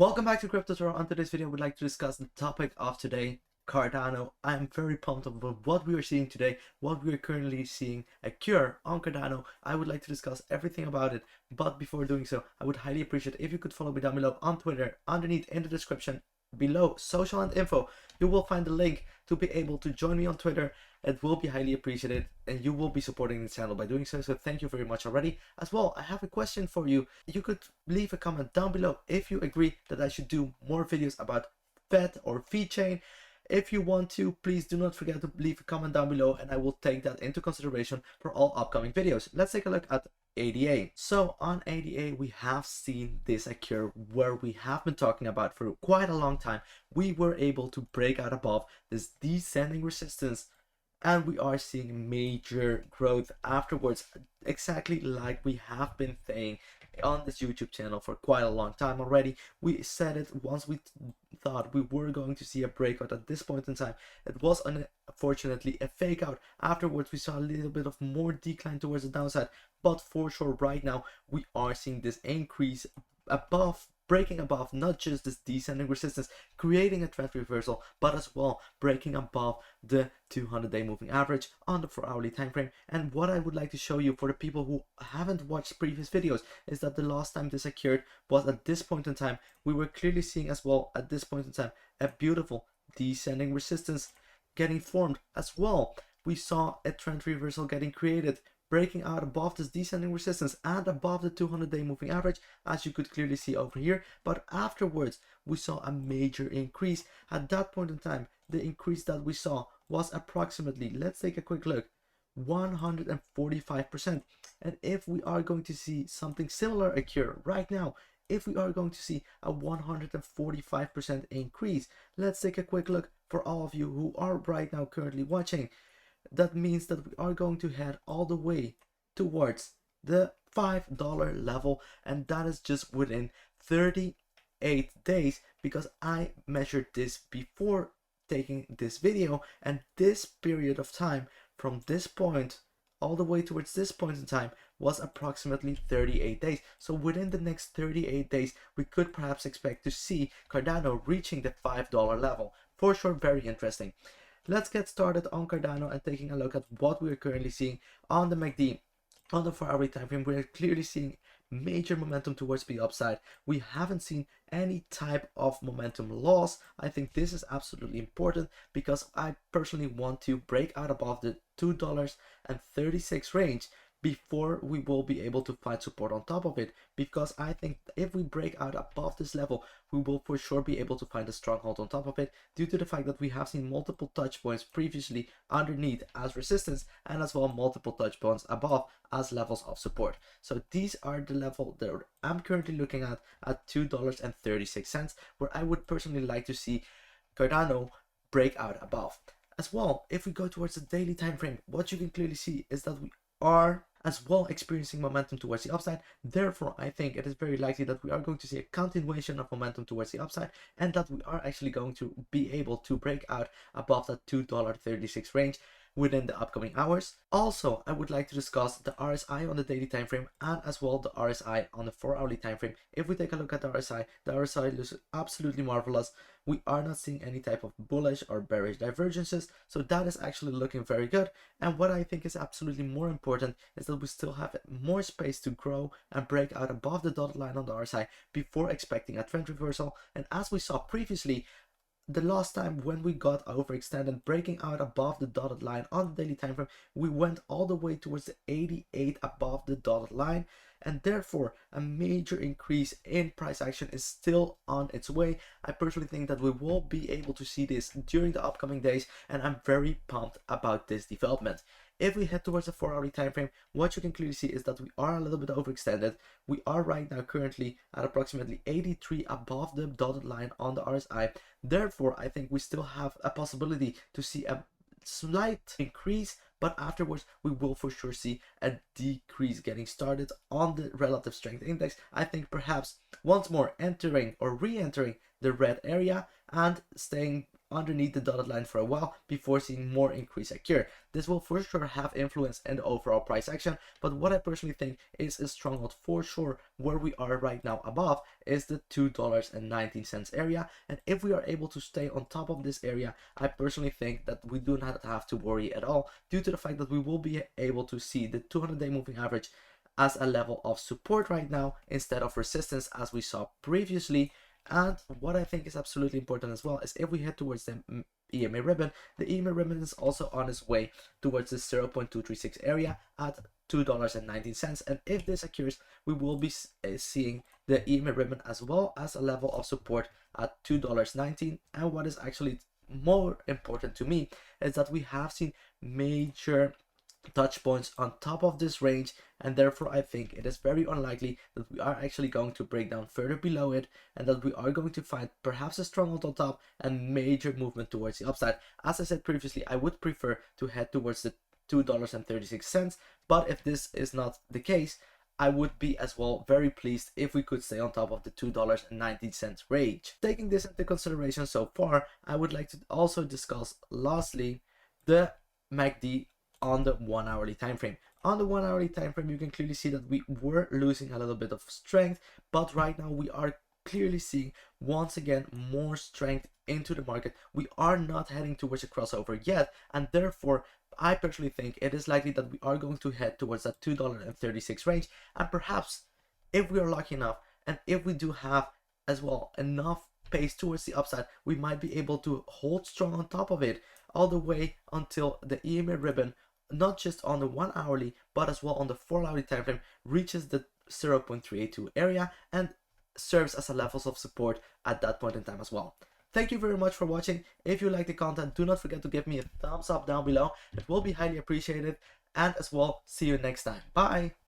Welcome back to Crypto Tutorial. On today's video, I would like to discuss the topic of today, Cardano. I am very pumped about what we are seeing today, what we are currently seeing occur on Cardano. I would like to discuss everything about it, but before doing so, I would highly appreciate if you could follow me down below on Twitter. Underneath in the description below, social and info, you will find the link to be able to join me on Twitter. It will be highly appreciated and you will be supporting the channel by doing so, so thank you very much already. As well, I have a question for you. You could leave a comment down below if you agree that I should do more videos about Fed or VeChain. If you want to, please do not forget to leave a comment down below and I will take that into consideration for all upcoming videos. Let's take a look at ADA. So on ADA, we have seen this occur where we have been talking about for quite a long time. We were able to break out above this descending resistance and we are seeing major growth afterwards, exactly like we have been saying on this YouTube channel for quite a long time already. We said it once we thought we were going to see a breakout at this point in time. It was unfortunately a fake out. Afterwards, we saw a little bit of more decline towards the downside, but for sure right now we are seeing this increase above, breaking above not just this descending resistance, creating a trend reversal, but as well breaking above the 200-day moving average on the 4-hourly time frame. And what I would like to show you for the people who haven't watched previous videos is that the last time this occurred was at this point in time. We were clearly seeing as well at this point in time a beautiful descending resistance getting formed as well. We saw a trend reversal getting created, breaking out above this descending resistance and above the 200-day moving average, as you could clearly see over here. But afterwards, we saw a major increase. At that point in time, the increase that we saw was approximately, let's take a quick look, 145%. And if we are going to see something similar occur right now, if we are going to see a 145% increase, let's take a quick look for all of you who are right now currently watching. That means that we are going to head all the way towards the $5 level, and that is just within 38 days, because I measured this before taking this video, and this period of time from this point all the way towards this point in time was approximately 38 days. So within the next 38 days, we could perhaps expect to see Cardano reaching the $5 level. For sure, very interesting. Let's get started on Cardano and taking a look at what we are currently seeing on the MACD. On the 4-hourly time frame, we are clearly seeing major momentum towards the upside. We haven't seen any type of momentum loss. I think this is absolutely important because I personally want to break out above the $2.36 range before we will be able to find support on top of it, because I think if we break out above this level, we will for sure be able to find a stronghold on top of it, due to the fact that we have seen multiple touch points previously underneath as resistance and as well multiple touch points above as levels of support. So these are the level that I'm currently looking at $2.36, where I would personally like to see Cardano break out above. As well, if we go towards the daily time frame, what you can clearly see is that we are as well experiencing momentum towards the upside. Therefore, I think it is very likely that we are going to see a continuation of momentum towards the upside, and that we are actually going to be able to break out above that $2.36 range within the upcoming hours. Also, I would like to discuss the RSI on the daily time frame and as well the RSI on the 4-hourly time frame. If we take a look at the RSI looks absolutely marvelous. We are not seeing any type of bullish or bearish divergences, so that is actually looking very good. And what I think is absolutely more important is that we still have more space to grow and break out above the dotted line on the RSI before expecting a trend reversal. And as we saw previously, the last time when we got overextended, breaking out above the dotted line on the daily time frame, we went all the way towards the 88 above the dotted line, and therefore a major increase in price action is still on its way. I personally think that we will be able to see this during the upcoming days, and I'm very pumped about this development. If we head towards the 4-hourly time frame, what you can clearly see is that we are a little bit overextended. We are right now currently at approximately 83 above the dotted line on the RSI. Therefore, I think we still have a possibility to see a slight increase, but afterwards we will for sure see a decrease getting started on the relative strength index. I think perhaps once more entering or re-entering the red area and staying underneath the dotted line for a while before seeing more increase occur. This will for sure have influence in the overall price action, but what I personally think is a stronghold for sure where we are right now above is the $2.19 area, and if we are able to stay on top of this area, I personally think that we do not have to worry at all, due to the fact that we will be able to see the 200-day moving average as a level of support right now instead of resistance as we saw previously. And what I think is absolutely important as well is if we head towards the EMA ribbon, the EMA ribbon is also on its way towards the 0.236 area at $2.19, and if this occurs, we will be seeing the EMA ribbon as well as a level of support at $2.19. And what is actually more important to me is that we have seen major touch points on top of this range, and therefore I think it is very unlikely that we are actually going to break down further below it, and that we are going to find perhaps a stronghold on top and major movement towards the upside. As I said previously, I would prefer to head towards the $2.36, but if this is not the case, I would be as well very pleased if we could stay on top of the $2.19 range. Taking this into consideration so far, I would like to also discuss lastly the MACD on the 1 hourly time frame. On the 1 hourly time frame, you can clearly see that we were losing a little bit of strength, but right now we are clearly seeing once again more strength into the market. We are not heading towards a crossover yet, and therefore I personally think it is likely that we are going to head towards that $2.36 range, and perhaps if we are lucky enough and if we do have as well enough pace towards the upside, we might be able to hold strong on top of it all the way until the EMA ribbon, not just on the 1 hourly but as well on the 4 hourly time frame, reaches the 0.382 area and serves as a levels of support at that point in time as well. Thank you very much for watching. If you like the content, do not forget to give me a thumbs up down below. It will be highly appreciated, and as well, see you next time. Bye.